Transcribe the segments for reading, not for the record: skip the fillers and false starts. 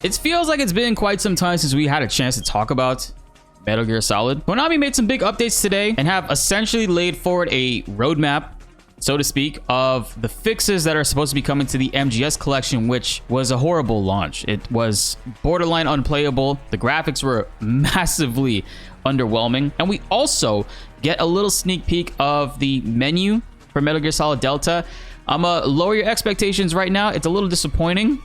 It feels like it's been quite some time since we had a chance to talk about Metal Gear Solid. Konami made some big updates today and have essentially laid forward a roadmap, so to speak, of the fixes that are supposed to be coming to the MGS collection, which was a horrible launch. It was borderline unplayable. The graphics were massively underwhelming. And we also get a little sneak peek of the menu for Metal Gear Solid Delta. I'm gonna lower your expectations right now. It's a little disappointing.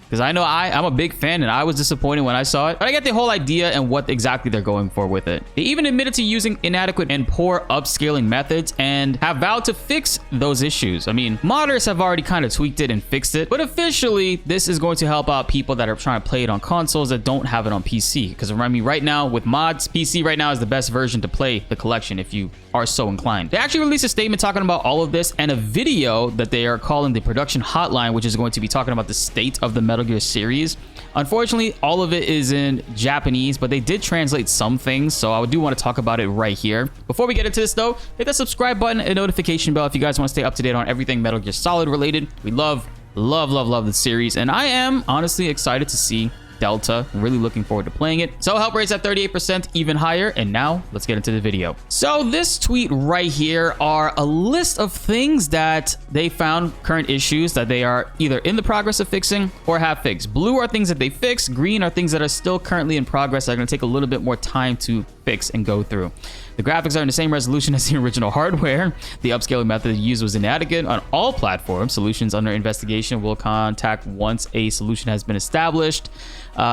Because I know I'm a big fan and I was disappointed when I saw it. But I get the whole idea and what exactly they're going for with it. They even admitted to using inadequate and poor upscaling methods and have vowed to fix those issues. I mean, modders have already kind of tweaked it and fixed it. But officially, this is going to help out people that are trying to play it on consoles that don't have it on PC. Because remind me, right now with mods, PC right now is the best version to play the collection if you are so inclined. They actually released a statement talking about all of this and a video that they are calling the production hotline, which is going to be talking about the state of the Metal Gear series. Unfortunately, all of it is in Japanese, but they did translate some things, so I do want to talk about it right here. Before we get into this though, hit that subscribe button and notification bell if you guys want to stay up to date on everything Metal Gear Solid related. We love the series, and I am honestly excited to see Delta. Really looking forward to playing it. So help rates at 38%, even higher. And now let's get into the video. So this tweet right here are a list of things that they found current issues that they are either in the progress of fixing or have fixed. Blue are things that they fixed. Green are things that are still currently in progress that are going to take a little bit more time to fix and go through. The graphics are in the same resolution as the original hardware. The upscaling method used was inadequate on all platforms. Solutions under investigation will contact once a solution has been established.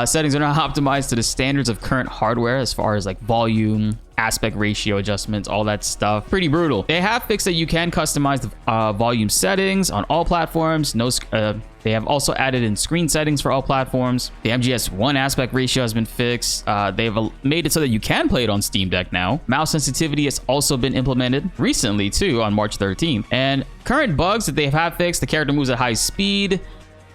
Settings are not optimized to the standards of current hardware as far as like volume, aspect ratio adjustments, all that stuff. Pretty brutal. They have fixed that you can customize the volume settings on all platforms. They have also added in screen settings for all platforms. The MGS1 aspect ratio has been fixed. They've made it so that you can play it on Steam Deck now. Mouse sensitivity has also been implemented recently too on March 13th. And current bugs that they have fixed, the character moves at high speed,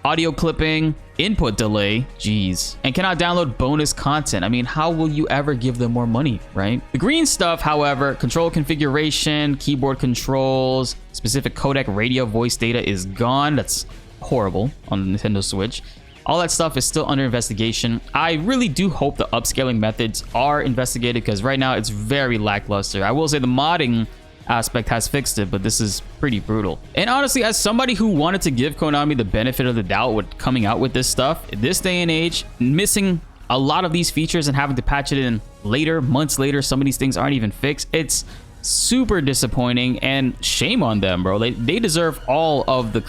audio clipping, input delay, geez, and cannot download bonus content. I mean, how will you ever give them more money, right? The green stuff, however, control configuration, keyboard controls, specific codec radio voice data is gone. That's horrible on the Nintendo Switch. All that stuff is still under investigation. I really do hope the upscaling methods are investigated because right now it's very lackluster. I will say the modding aspect has fixed it, but this is pretty brutal. And honestly, as somebody who wanted to give Konami the benefit of the doubt with coming out with this stuff, this day and age, missing a lot of these features and having to patch it in later, months later, some of these things aren't even fixed. It's super disappointing and shame on them, bro. They deserve all of the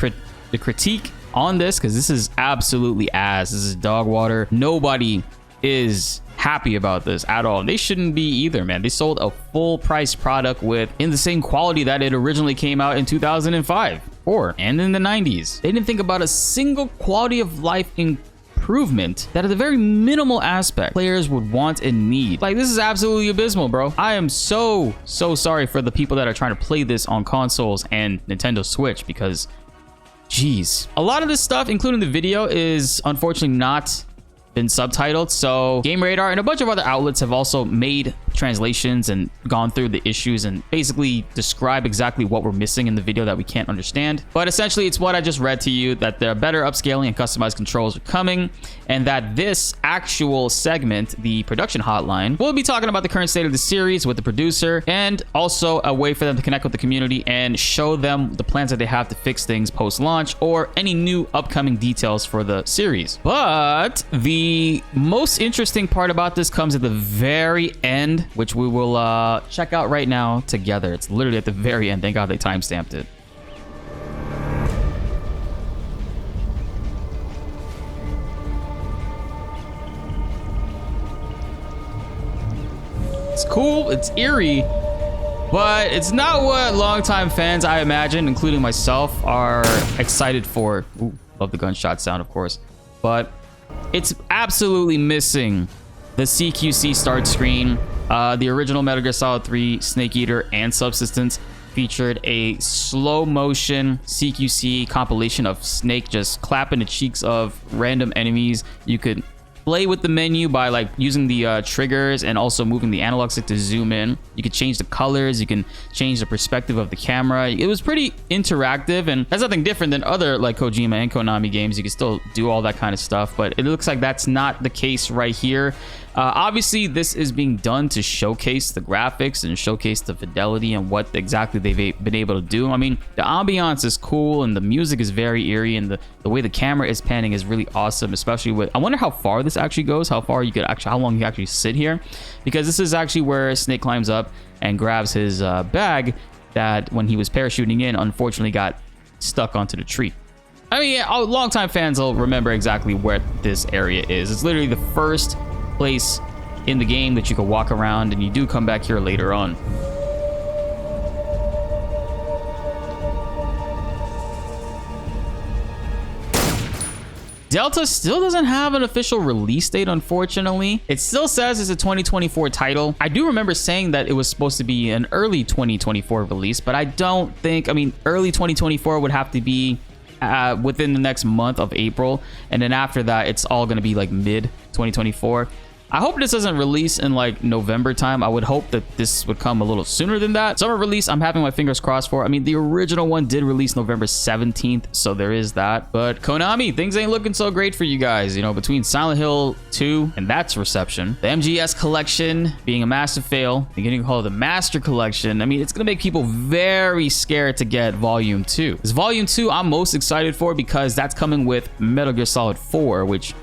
critique on this because this is absolutely ass. This is dog water. Nobody is happy about this at all. They shouldn't be either, man. They sold a full price product in the same quality that it originally came out in 2005 and in the 90s. They didn't think about a single quality of life improvement that at the very minimal aspect players would want and need. Like, this is absolutely abysmal, bro. I am so sorry for the people that are trying to play this on consoles and Nintendo Switch because jeez, a lot of this stuff, including the video, is unfortunately not been subtitled. So Game Radar and a bunch of other outlets have also made translations and gone through the issues and basically describe exactly what we're missing in the video that we can't understand. But essentially, it's what I just read to you, that there are better upscaling and customized controls are coming, and that this actual segment, the production hotline, will be talking about the current state of the series with the producer and also a way for them to connect with the community and show them the plans that they have to fix things post-launch or any new upcoming details for the series. But the most interesting part about this comes at the very end, which we will check out right now together. It's literally at the very end. Thank God they timestamped it. It's cool, it's eerie, but it's not what longtime fans, I imagine, including myself, are excited for. Ooh, love the gunshot sound, of course. But it's absolutely missing the CQC start screen. The original Metal Gear Solid 3 Snake Eater and Subsistence featured a slow motion CQC compilation of Snake just clapping the cheeks of random enemies. You could play with the menu by like using the triggers and also moving the analog stick to zoom in. You could change the colors, you can change the perspective of the camera. It was pretty interactive, and that's nothing different than other like Kojima and Konami games. You can still do all that kind of stuff, but it looks like that's not the case right here. Obviously, this is being done to showcase the graphics and showcase the fidelity and what exactly they've been able to do. I mean, the ambiance is cool and the music is very eerie, and the way the camera is panning is really awesome, especially with, I wonder how far this actually goes, how long you can actually sit here, because this is actually where Snake climbs up and grabs his bag that when he was parachuting in, unfortunately got stuck onto the tree. I mean, longtime fans will remember exactly where this area is. It's literally the first place in the game that you can walk around, and you do come back here later on. Delta still doesn't have an official release date, unfortunately. It still says it's a 2024 title. I do remember saying that it was supposed to be an early 2024 release, but I don't think, I mean, early 2024 would have to be within the next month of April, and then after that it's all going to be like mid 2024. I hope this doesn't release in like November time. I would hope that this would come a little sooner than that. Summer release, I'm having my fingers crossed for. I mean, the original one did release November 17th, so there is that. But Konami, things ain't looking so great for you guys. You know, between Silent Hill 2 and that's reception, the MGS collection being a massive fail, you're getting called the Master Collection. I mean, it's gonna make people very scared to get Volume 2. This Volume 2 I'm most excited for because that's coming with Metal Gear Solid 4, which,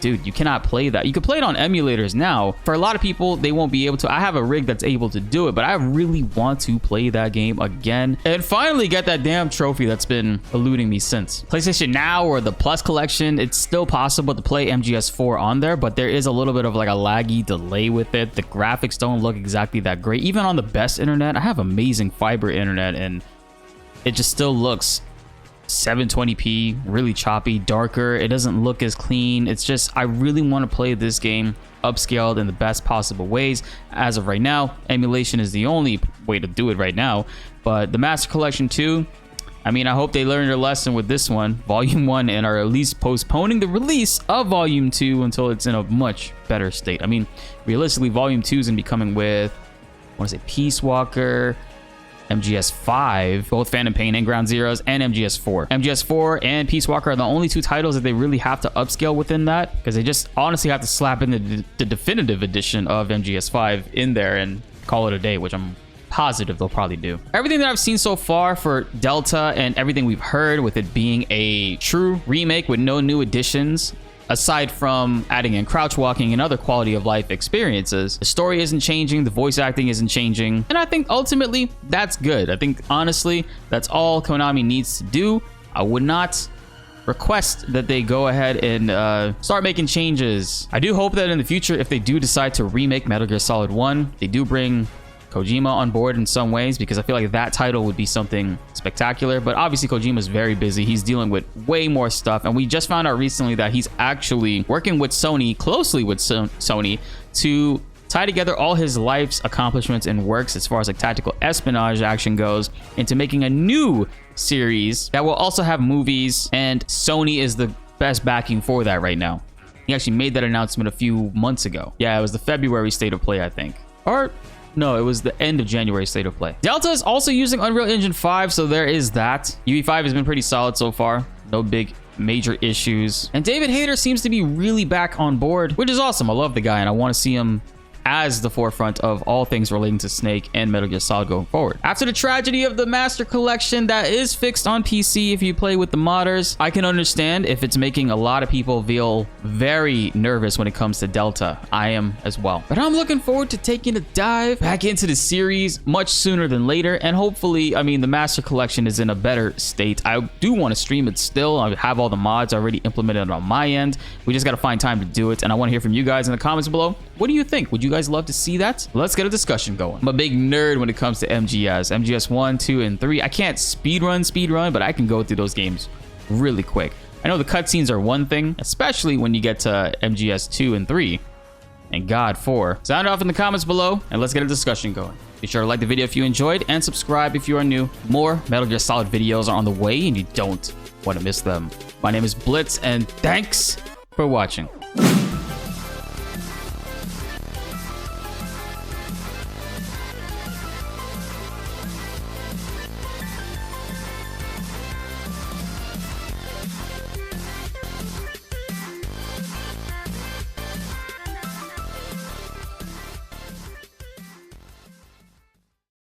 dude, you cannot play that. You can play it on emulators now. For a lot of people, they won't be able to. I have a rig that's able to do it, but I really want to play that game again and finally get that damn trophy that's been eluding me since. PlayStation Now or the Plus collection, it's still possible to play MGS4 on there, but there is a little bit of like a laggy delay with it. The graphics don't look exactly that great. Even on the best internet, I have amazing fiber internet, and it just still looks 720p, really choppy, darker. It doesn't look as clean. It's just, I really want to play this game upscaled in the best possible ways. As of right now, emulation is the only way to do it right now. But the Master Collection 2, I mean, I hope they learned their lesson with this one, Volume 1, and are at least postponing the release of Volume 2 until it's in a much better state. I mean, realistically, Volume 2 is going to be coming with, I want to say, Peace Walker, MGS5, both Phantom Pain and Ground Zeroes, and MGS4. MGS4 and Peace Walker are the only two titles that they really have to upscale within that, because they just honestly have to slap in the definitive edition of MGS5 in there and call it a day, which I'm positive they'll probably do. Everything that I've seen so far for Delta and everything we've heard with it being a true remake with no new additions, aside from adding in crouch walking and other quality of life experiences, the story isn't changing, the voice acting isn't changing, and I think ultimately that's good. I think honestly that's all Konami needs to do. I would not request that they go ahead and start making changes. I do hope that in the future, if they do decide to remake Metal Gear Solid 1, they do bring Kojima on board in some ways, because I feel like that title would be something spectacular. But obviously Kojima's very busy. He's dealing with way more stuff, and we just found out recently that he's actually working with Sony, closely with Sony, to tie together all his life's accomplishments and works as far as like tactical espionage action goes into making a new series that will also have movies, and Sony is the best backing for that right now. He actually made that announcement a few months ago. Yeah, it was the February State of Play, I think. Or no, it was the end of January State of Play. Delta is also using Unreal Engine 5, so there is that. UE5 has been pretty solid so far. No big major issues. And David Hayter seems to be really back on board, which is awesome. I love the guy, and I want to see him as the forefront of all things relating to Snake and Metal Gear Solid going forward. After the tragedy of the Master Collection that is fixed on PC if you play with the modders, I can understand if it's making a lot of people feel very nervous when it comes to Delta. I am as well. But I'm looking forward to taking a dive back into the series much sooner than later, and hopefully, I mean, the Master Collection is in a better state. I do want to stream it still. I have all the mods already implemented on my end. We just got to find time to do it, and I want to hear from you guys in the comments below. What do you think? Would you guys love to see that? Let's get a discussion going. I'm a big nerd when it comes to MGS 1, 2, and 3. I can't speedrun, but I can go through those games really quick. I know the cutscenes are one thing, especially when you get to MGS 2 and 3, and God 4. Sound off in the comments below, and let's get a discussion going. Be sure to like the video if you enjoyed, and subscribe if you are new. More Metal Gear Solid videos are on the way, and you don't want to miss them. My name is BltzZ, and thanks for watching.